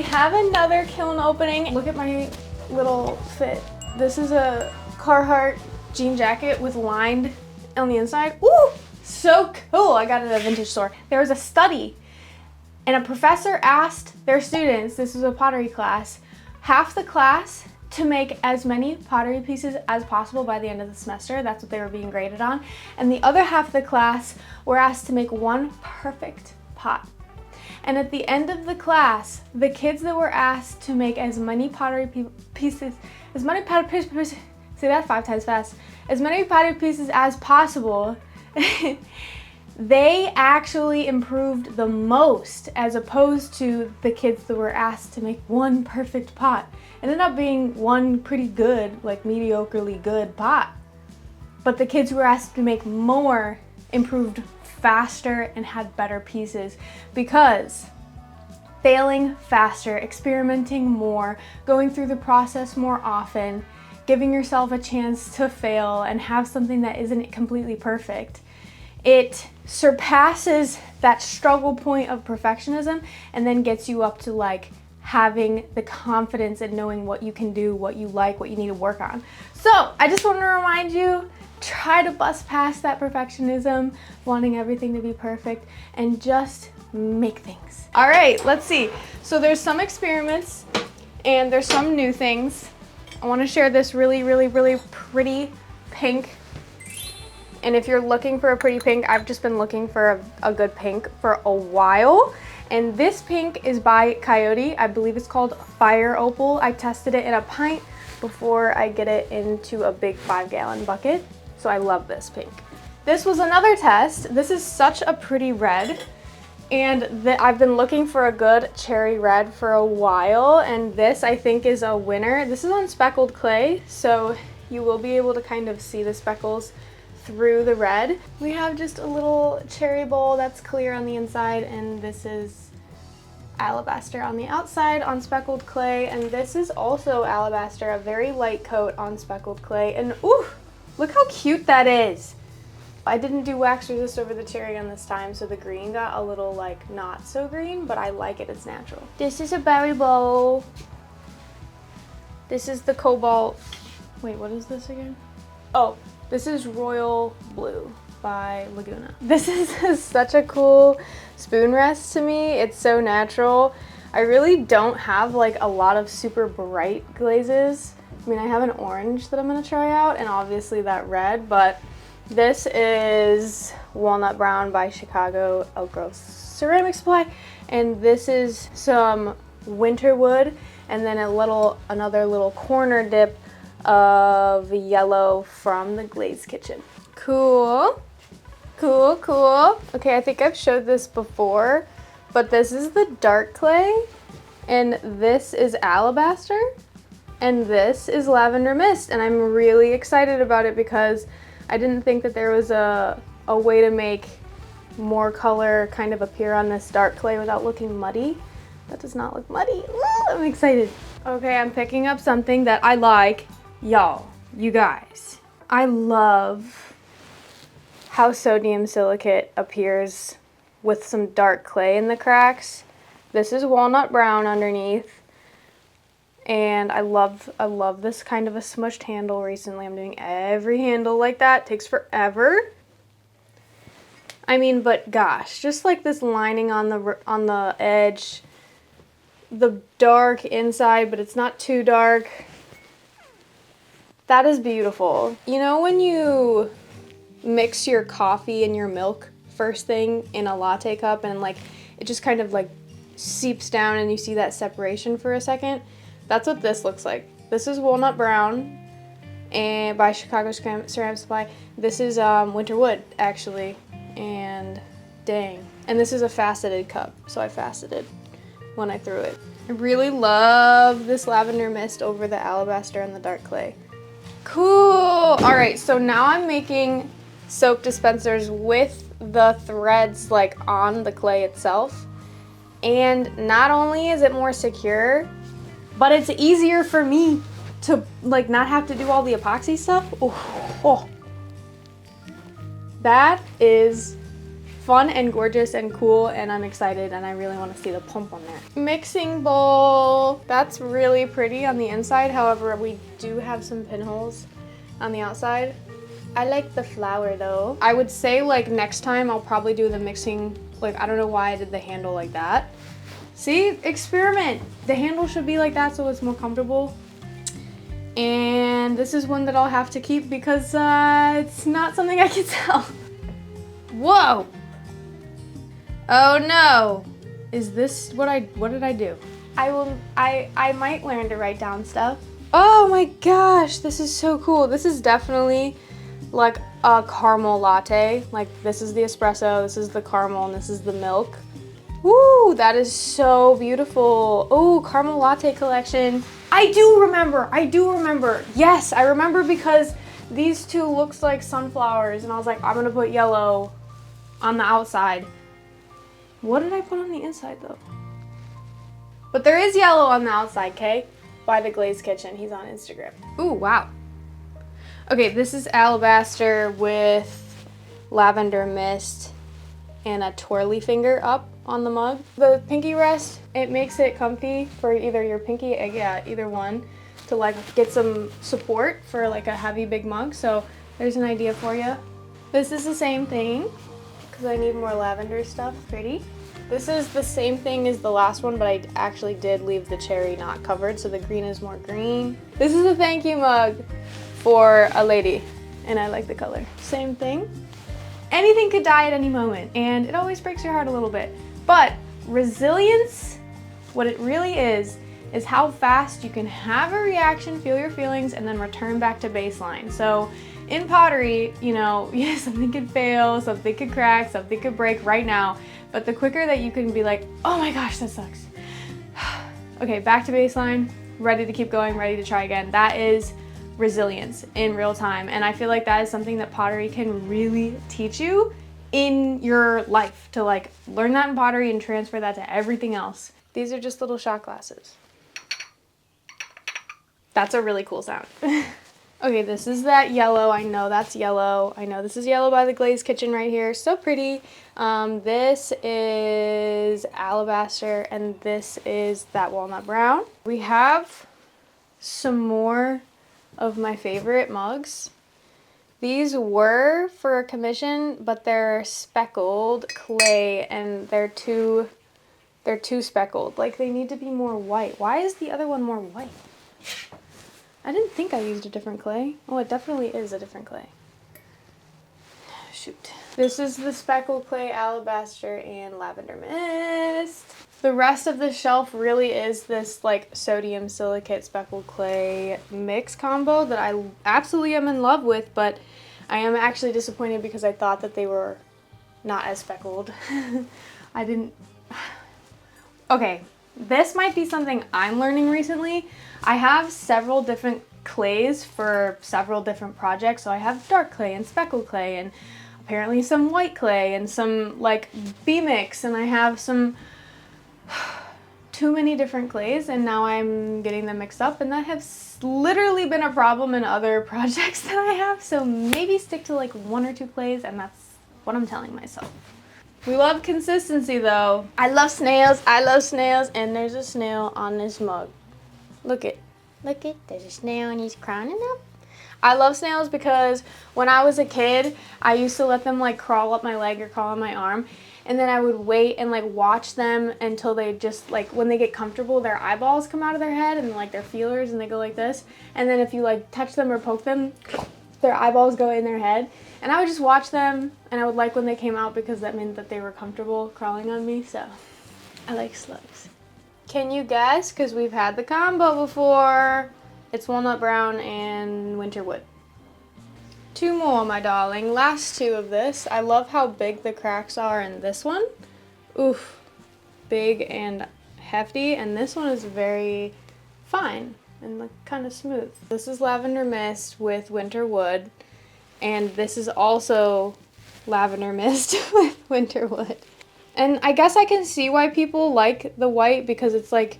we have another kiln opening. Look at my little fit. This is a Carhartt jean jacket with lined on the inside. Ooh, so cool. I got it at a vintage store. There was a study and a professor asked their students, this was a pottery class, half the class to make as many pottery pieces as possible by the end of the semester. That's what they were being graded on. And the other half of the class were asked to make one perfect pot. And at the end of the class, the kids that were asked to make as many pottery pieces, say that 5 times fast, as many pottery pieces as possible, they actually improved the most as opposed to the kids that were asked to make one perfect pot. It ended up being one pretty good, like mediocrely good pot. But the kids who were asked to make more improved faster and had better pieces because failing faster, experimenting more, going through the process more often, giving yourself a chance to fail and have something that isn't completely perfect. It surpasses that struggle point of perfectionism and then gets you up to like having the confidence and knowing what you can do, what you like, what you need to work on. So I just want to remind you, try to bust past that perfectionism, wanting everything to be perfect, and just make things. All right, let's see. So there's some experiments and there's some new things. I want to share this really, really, really pretty pink. And if you're looking for a pretty pink, I've just been looking for a good pink for a while. And this pink is by Coyote. I believe it's called Fire Opal. I tested it in a pint before I get it into a big 5-gallon bucket. So I love this pink. This was another test. This is such a pretty red. And I've been looking for a good cherry red for a while. And this I think is a winner. This is on speckled clay. So you will be able to kind of see the speckles through the red. We have just a little cherry bowl that's clear on the inside, and this is alabaster on the outside on speckled clay, and this is also alabaster, a very light coat on speckled clay. And ooh, look how cute that is. I didn't do wax resist over the cherry on this time, so the green got a little like not so green, but I like it, it's natural. This is a berry bowl. This is the cobalt. Wait, what is this again? Oh, this is Royal Blue by Laguna. This is such a cool spoon rest to me. It's so natural. I really don't have like a lot of super bright glazes. I mean, I have an orange that I'm gonna try out and obviously that red, but this is Walnut Brown by Chicago Elk Grove Ceramic Supply. And this is some winter wood and then another little corner dip of yellow from the Glaze Kitchen. Cool, cool, cool. Okay, I think I've showed this before, but this is the dark clay, and this is alabaster, and this is lavender mist, and I'm really excited about it because I didn't think that there was a way to make more color kind of appear on this dark clay without looking muddy. That does not look muddy. Ooh, I'm excited. Okay, I'm picking up something that I like. Y'all, you guys, I love how sodium silicate appears with some dark clay in the cracks. This is walnut brown underneath, and I love this kind of a smushed handle. Recently I'm doing every handle like that. It takes forever. I mean, but gosh, just like this lining on the edge, the dark inside, but it's not too dark. That is beautiful. You know when you mix your coffee and your milk first thing in a latte cup and like it just kind of like seeps down and you see that separation for a second? That's what this looks like. This is Walnut Brown and by Chicago Ceramic Supply. This is winter wood actually, and dang. And this is a faceted cup, so I faceted when I threw it. I really love this lavender mist over the alabaster and the dark clay. Cool. All right, so now I'm making soap dispensers with the threads like on the clay itself. And not only is it more secure, but it's easier for me to like not have to do all the epoxy stuff. Oh. That is fun and gorgeous and cool, and I'm excited, and I really want to see the pump on there. Mixing bowl. That's really pretty on the inside. However, we do have some pinholes on the outside. I like the flower though. I would say like next time I'll probably do the mixing, like I don't know why I did the handle like that. See, experiment. The handle should be like that so it's more comfortable. And this is one that I'll have to keep because it's not something I can sell. Whoa. Oh no. Is this what did I do? I might learn to write down stuff. Oh my gosh, this is so cool. This is definitely like a caramel latte. Like this is the espresso, this is the caramel, and this is the milk. Woo, that is so beautiful. Oh, caramel latte collection. I do remember. Yes, I remember because these two looks like sunflowers and I was like, I'm gonna put yellow on the outside. What did I put on the inside though? But there is yellow on the outside, okay? By the Glazed Kitchen, he's on Instagram. Ooh, wow. Okay, this is alabaster with lavender mist and a twirly finger up on the mug. The pinky rest, it makes it comfy for either your pinky, yeah, either one, to like get some support for like a heavy big mug. So there's an idea for you. This is the same thing because I need more lavender stuff, pretty. This is the same thing as the last one, but I actually did leave the cherry not covered, so the green is more green. This is a thank you mug for a lady, and I like the color. Same thing. Anything could die at any moment, and it always breaks your heart a little bit. But resilience, what it really is how fast you can have a reaction, feel your feelings, and then return back to baseline. So in pottery, you know, yeah, something could fail, something could crack, something could break right now. But the quicker that you can be like, oh my gosh, that sucks. Okay, back to baseline, ready to keep going, ready to try again. That is resilience in real time. And I feel like that is something that pottery can really teach you in your life, to like learn that in pottery and transfer that to everything else. These are just little shot glasses. That's a really cool sound. Okay, this is that yellow. I know that's yellow. I know this is yellow by the Glazed Kitchen right here. So pretty. This is alabaster, and this is that walnut brown. We have some more of my favorite mugs. These were for a commission, but they're speckled clay, and they're too speckled. Like they need to be more white. Why is the other one more white? I didn't think I used a different clay. Oh, it definitely is a different clay. Shoot. This is the speckled clay, alabaster, and lavender mist. The rest of the shelf really is this like sodium silicate speckled clay mix combo that I absolutely am in love with, but I am actually disappointed because I thought that they were not as speckled. I didn't... Okay, this might be something I'm learning recently. I have several different clays for several different projects. So I have dark clay and speckled clay and apparently some white clay and some like B-mix, and I have some too many different clays, and now I'm getting them mixed up, and that has literally been a problem in other projects that I have. So maybe stick to like 1 or 2 clays, and that's what I'm telling myself. We love consistency though. I love snails, and there's a snail on this mug. Look it, there's a snail and he's crowning up. I love snails because when I was a kid, I used to let them like crawl up my leg or crawl on my arm, and then I would wait and like watch them until they just like, when they get comfortable, their eyeballs come out of their head and like their feelers, and they go like this, and then if you like touch them or poke them, their eyeballs go in their head. And I would just watch them, and I would like when they came out because that meant that they were comfortable crawling on me. So I like slugs. Can you guess? Because we've had the combo before. It's walnut brown and winter wood. 2 more, my darling. Last 2 of this. I love how big the cracks are in this one. Oof. Big and hefty. And this one is very fine and like kind of smooth. This is lavender mist with winter wood. And this is also lavender mist with winter wood. And I guess I can see why people like the white because it's like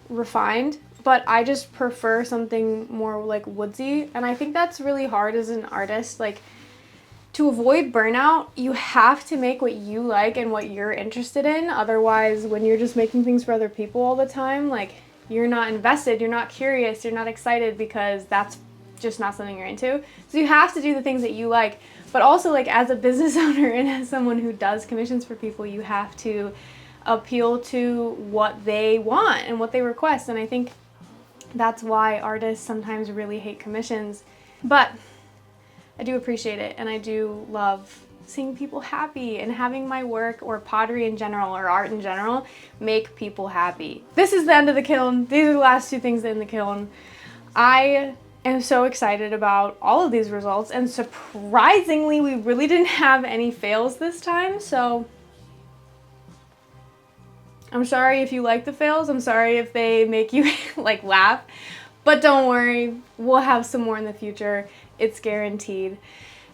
refined, but I just prefer something more like woodsy. And I think that's really hard as an artist. Like To avoid burnout, you have to make what you like and what you're interested in. Otherwise, when you're just making things for other people all the time, like, you're not invested, you're not curious, you're not excited, because that's just not something you're into. So you have to do the things that you like. But also, like, as a business owner and as someone who does commissions for people, you have to appeal to what they want and what they request. And I think that's why artists sometimes really hate commissions. But I do appreciate it, and I do love seeing people happy and having my work, or pottery in general, or art in general, make people happy. This is the end of the kiln. These are the last two things in the kiln. I am so excited about all of these results, and surprisingly, we really didn't have any fails this time, so I'm sorry if you like the fails. I'm sorry if they make you like laugh, but don't worry, we'll have some more in the future. It's guaranteed.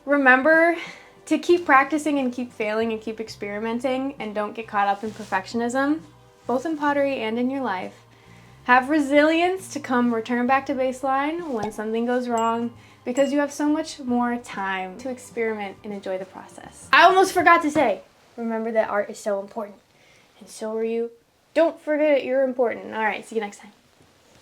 Remember to keep practicing and keep failing and keep experimenting, and don't get caught up in perfectionism, both in pottery and in your life. Have resilience to come return back to baseline when something goes wrong, because you have so much more time to experiment and enjoy the process. I almost forgot to say, remember that art is so important, and so are you. Don't forget it, you're important. All right, see you next time.